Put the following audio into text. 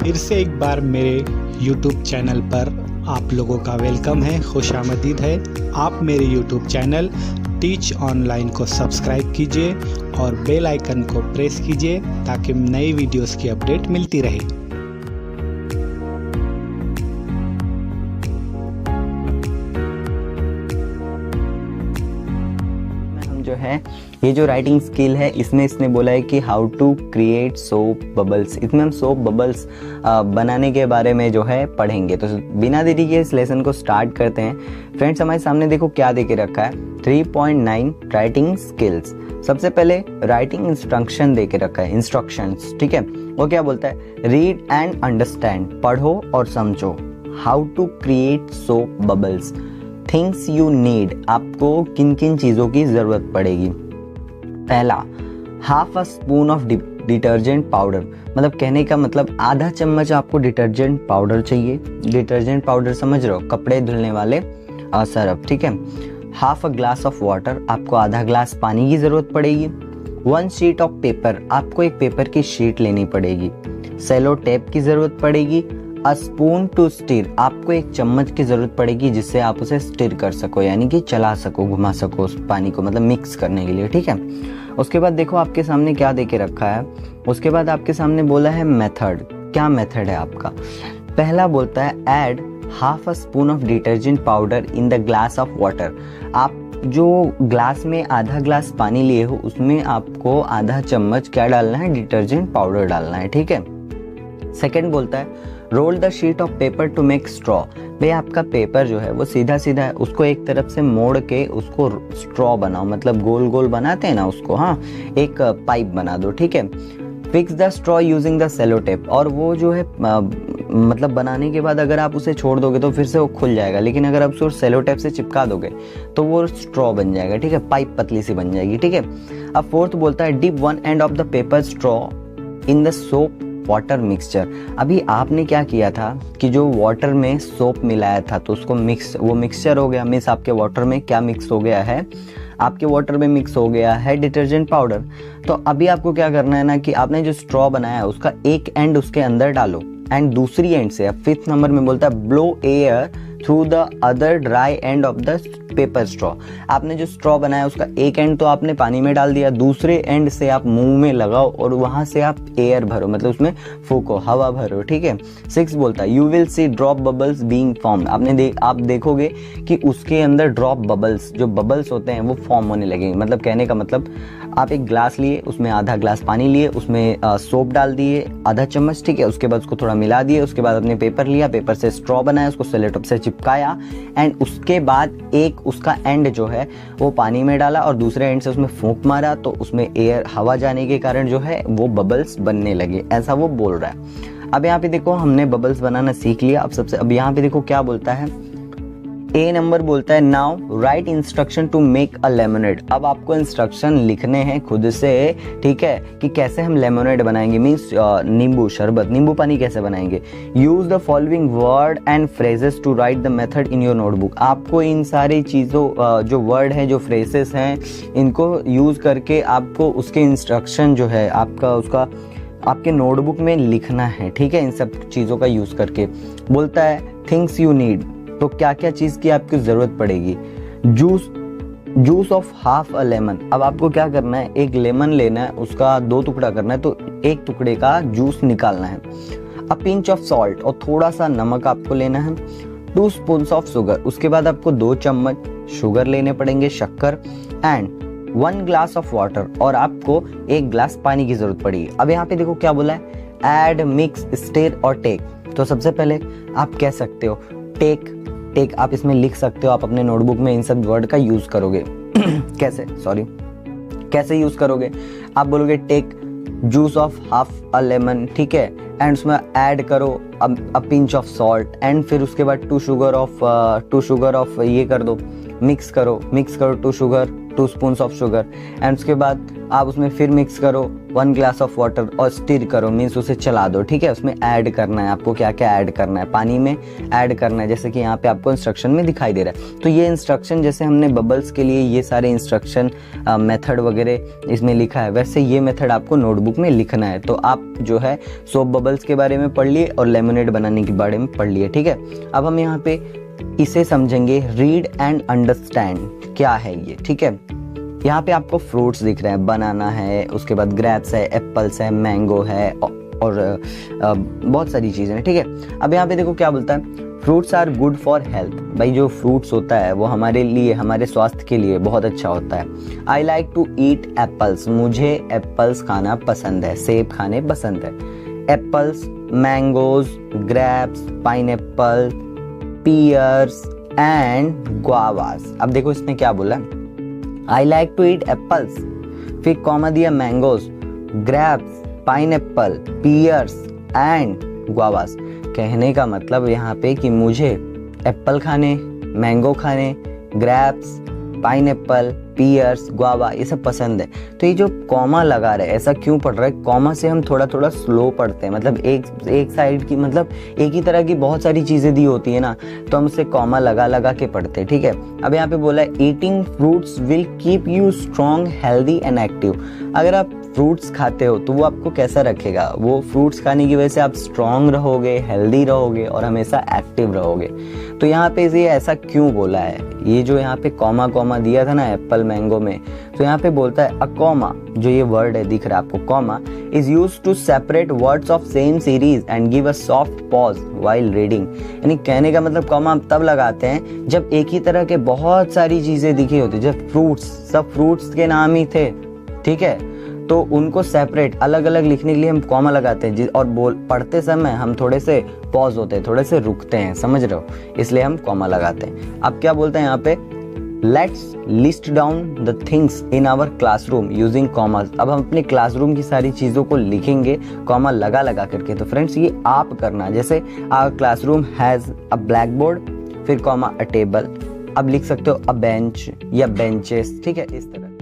फिर से एक बार मेरे YouTube चैनल पर आप लोगों का वेलकम है, खुशामदीद है। आप मेरे YouTube चैनल टीच ऑनलाइन को सब्सक्राइब कीजिए और बेल आइकन को प्रेस कीजिए ताकि नई वीडियोस की अपडेट मिलती रहे। जो है ये जो राइटिंग स्किल है इसमें इसने बोला है कि how to create soap bubbles. इसमें हम सोप बबल्स बनाने के बारे में जो है पढ़ेंगे। तो बिना देरी के इस लेसन को स्टार्ट करते हैं। फ्रेंड्स, हमारे सामने देखो क्या दे के रखा है, 3.9 राइटिंग स्किल्स। सबसे पहले राइटिंग इंस्ट्रक्शन दे के रखा है, इंस्ट्रक्शंस, ठीक है। वो क्या बोलता है, रीड एंड अंडरस्टैंड, पढ़ो और समझो। How to create soap bubbles, things you need, आपको किन किन चीज़ों की ज़रूरत पड़ेगी। पहला, half a spoon of detergent powder, मतलब कहने का मतलब आधा चम्मच आपको डिटर्जेंट पाउडर चाहिए। डिटर्जेंट पाउडर समझ रहे हो, कपड़े धुलने वाले सरफ, ठीक है। Half a glass of water, आपको आधा ग्लास पानी की ज़रूरत पड़ेगी। 1 शीट ऑफ पेपर, आपको एक पेपर की शीट लेनी पड़ेगी। सेलो टेप की ज़रूरत पड़ेगी। अ स्पून टू स्टिर, आपको एक चम्मच की जरूरत पड़ेगी जिससे आप उसे स्टिर कर सको, यानी कि चला सको, घुमा सको उस पानी को, मतलब मिक्स करने के लिए, ठीक है। उसके बाद देखो आपके सामने क्या देके रखा है। उसके बाद आपके सामने बोला है मेथड। क्या मेथड है आपका? पहला बोलता है add half a spoon of detergent powder in the glass of water. आप जो ग्लास में आधा ग्लास पानी लिए हो उसमें आपको आधा चम्मच क्या डालना है, डिटर्जेंट पाउडर डालना है, ठीक है। सेकेंड बोलता है roll the sheet of paper to make straw. भाई आपका पेपर जो है वो सीधा सीधा है, उसको एक तरफ से मोड़ के उसको स्ट्रॉ बनाओ, मतलब गोल गोल बनाते हैं ना उसको, हाँ, एक पाइप बना दो, ठीक है। Fix the straw using the cello tape, और वो जो है मतलब बनाने के बाद अगर आप उसे छोड़ दोगे तो फिर से वो खुल जाएगा, लेकिन अगर आप उसको सेलो टेप से चिपका दोगे तो वो स्ट्रॉ बन जाएगा, ठीक है, पाइप पतली सी बन जाएगी, ठीक है। अब फोर्थ बोलता है dip 1 end of the paper straw in the soap water mixture. अभी आपने क्या किया था कि जो वाटर में सोप मिलाया था तो उसको वो मिक्सचर हो गया, मीन्स आपके वाटर में क्या मिक्स हो गया है, आपके वाटर में मिक्स हो गया है डिटर्जेंट पाउडर। तो अभी आपको क्या करना है ना कि आपने जो स्ट्रॉ बनाया है उसका एक एंड उसके अंदर डालो एंड दूसरी एंड से, अब 5th नंबर में बोलता है blow air through the other dry and of the paper straw. आपने जो स्ट्रॉ बनाया उसका एक एंड तो आपने पानी में डाल दिया, दूसरे एंड से आप मुंह में लगाओ और वहां से आप एयर भरो, मतलब उसमें फूको, हवा भरो, ठीक है। 6 बोलता है you will see drop bubbles being form. आप देखोगे कि उसके अंदर ड्रॉप बबल्स, जो बबल्स होते हैं वो फॉर्म होने लगेंगे। मतलब कहने का मतलब आप एक ग्लास लिए, उसमें आधा ग्लास पानी लिए, उसमें सोप डाल दिए आधा चम्मच, ठीक है। उसके बाद उसको थोड़ा मिला दिए, उसके बाद अपने पेपर लिया, पेपर से स्ट्रॉ बनाया, उसको सेलो टेप से चिपकाया एंड उसके बाद एक उसका एंड जो है वो पानी में डाला और दूसरे एंड से उसमें फूंक मारा, तो उसमें एयर, हवा जाने के कारण जो है वो बबल्स बनने लगे, ऐसा वो बोल रहा है। अब यहाँ पे देखो हमने बबल्स बनाना सीख लिया। अब यहाँ पे देखो क्या बोलता है, ए नंबर बोलता है now write instruction to make a lemonade. अब आपको इंस्ट्रक्शन लिखने हैं खुद से, ठीक है, कि कैसे हम लेमनेड बनाएंगे, मीन्स नींबू शरबत, नींबू पानी कैसे बनाएंगे। Use the following word and phrases to write the method in your notebook. आपको इन सारी चीज़ों जो वर्ड हैं, जो फ्रेजेस हैं, इनको यूज करके आपको उसके इंस्ट्रक्शन जो है उसका आपके नोटबुक में लिखना है, ठीक है, इन सब चीज़ों का यूज करके। बोलता है थिंग्स यू नीड, तो क्या क्या चीज़ की आपकी ज़रूरत पड़ेगी। Juice of half a lemon. अब आपको क्या करना है, एक लेमन लेना है, उसका 2 टुकड़ा करना है, तो एक टुकड़े का जूस निकालना है। अ पिंच ऑफ सॉल्ट, और थोड़ा सा नमक आपको लेना है। 2 स्पून्स ऑफ शुगर, उसके बाद आपको 2 चम्मच शुगर लेने पड़ेंगे, शक्कर। एंड 1 ग्लास ऑफ वाटर, और आपको 1 ग्लास पानी की जरूरत पड़ेगी। अब यहाँ पे देखो क्या बोला है, ऐड, मिक्स, स्टिर और टेक। तो सबसे पहले आप कह सकते हो टेक आप इसमें लिख सकते हो, आप अपने नोटबुक में इन सब वर्ड का यूज करोगे। कैसे यूज करोगे, आप बोलोगे take juice of half a lemon, ठीक है, एंड उसमें ऐड करो a pinch of salt, and फिर उसके बाद 2 शुगर ऑफ ये कर दो, मिक्स करो 2 sugar 2 spoon of sugar, and उसके बाद आप उसमें फिर मिक्स करो 1 ग्लास ऑफ वाटर और स्टिर करो, मीन्स उसे चला दो, ठीक है। उसमें ऐड करना है आपको, क्या क्या ऐड करना है, पानी में ऐड करना है, जैसे कि यहाँ पे आपको इंस्ट्रक्शन में दिखाई दे रहा है। तो ये इंस्ट्रक्शन, जैसे हमने बबल्स के लिए ये सारे इंस्ट्रक्शन मेथड वगैरह इसमें लिखा है, वैसे ये मेथड आपको नोटबुक में लिखना है। तो आप जो है सोप बबल्स के बारे में पढ़ लिए और लेमनेड बनाने के बारे में पढ़ लिए, ठीक है। अब हम यहाँ पे इसे समझेंगे, रीड एंड अंडरस्टैंड क्या है ये, ठीक है। यहाँ पे आपको फ्रूट्स दिख रहे हैं, बनाना है, उसके बाद ग्रेप्स है, एप्पल्स है, मैंगो है और बहुत सारी चीज़ें हैं, ठीक है। अब यहाँ पे देखो क्या बोलता है, fruits are good for health. भाई जो फ्रूट्स होता है वो हमारे लिए, हमारे स्वास्थ्य के लिए बहुत अच्छा होता है। I like to eat apples, मुझे एप्पल्स खाना पसंद है, सेब खाने पसंद है। Apples, mangoes, grapes, pineapple, pears and guavas. अब देखो इसने क्या बोला, I like to eat apples, फिर कॉमा दिया mangoes, grapes, pineapple, pears and guavas. कहने का मतलब यहाँ पे कि मुझे एप्पल खाने, मैंगो खाने, ग्रेप्स, पाइनएप्पल, पियर्स, गुआवा ये सब पसंद है। तो ये जो कॉमा लगा रहे हैं, ऐसा क्यों पढ़ रहा है, कॉमा से हम थोड़ा थोड़ा स्लो पढ़ते हैं, मतलब एक साइड की, मतलब एक ही तरह की बहुत सारी चीज़ें दी होती है ना, तो हम उसे कॉमा लगा लगा के पढ़ते हैं, ठीक है। अब यहाँ पे बोला है eating fruits will keep you strong, healthy and active. अगर आप फ्रूट्स खाते हो तो वो आपको कैसा रखेगा, वो फ्रूट्स खाने की वजह से आप स्ट्रॉन्ग रहोगे, हेल्दी रहोगे और हमेशा एक्टिव रहोगे। तो यहाँ पे ये ऐसा क्यों बोला है, ये जो यहाँ पे कॉमा कॉमा दिया था ना एप्पल मैंगो में, तो यहाँ पे बोलता है अ कॉमा, जो ये वर्ड है दिख रहा है आपको, comma is used to separate words of same series and give a soft pause while reading. यानी कहने का मतलब कॉमा हम तब लगाते हैं जब एक ही तरह के बहुत सारी चीजें दिखी होती, जब फ्रूट्स, सब फ्रूट्स के नाम ही थे, ठीक है, तो उनको सेपरेट अलग अलग लिखने के लिए हम कॉमा लगाते हैं, और पढ़ते समय हम थोड़े से पॉज होते हैं, थोड़े से रुकते हैं, समझ रहे हो, इसलिए हम कॉमा लगाते हैं। अब क्या बोलते हैं यहाँ पे, let's list down the things in our classroom using commas. अब हम अपने क्लासरूम की सारी चीज़ों को लिखेंगे कॉमा लगा लगा करके। तो फ्रेंड्स ये आप करना, जैसे our classroom has a blackboard, फिर कॉमा अ टेबल, अब लिख सकते हो अ बेंच या बेंचेस, ठीक है, इस तरह।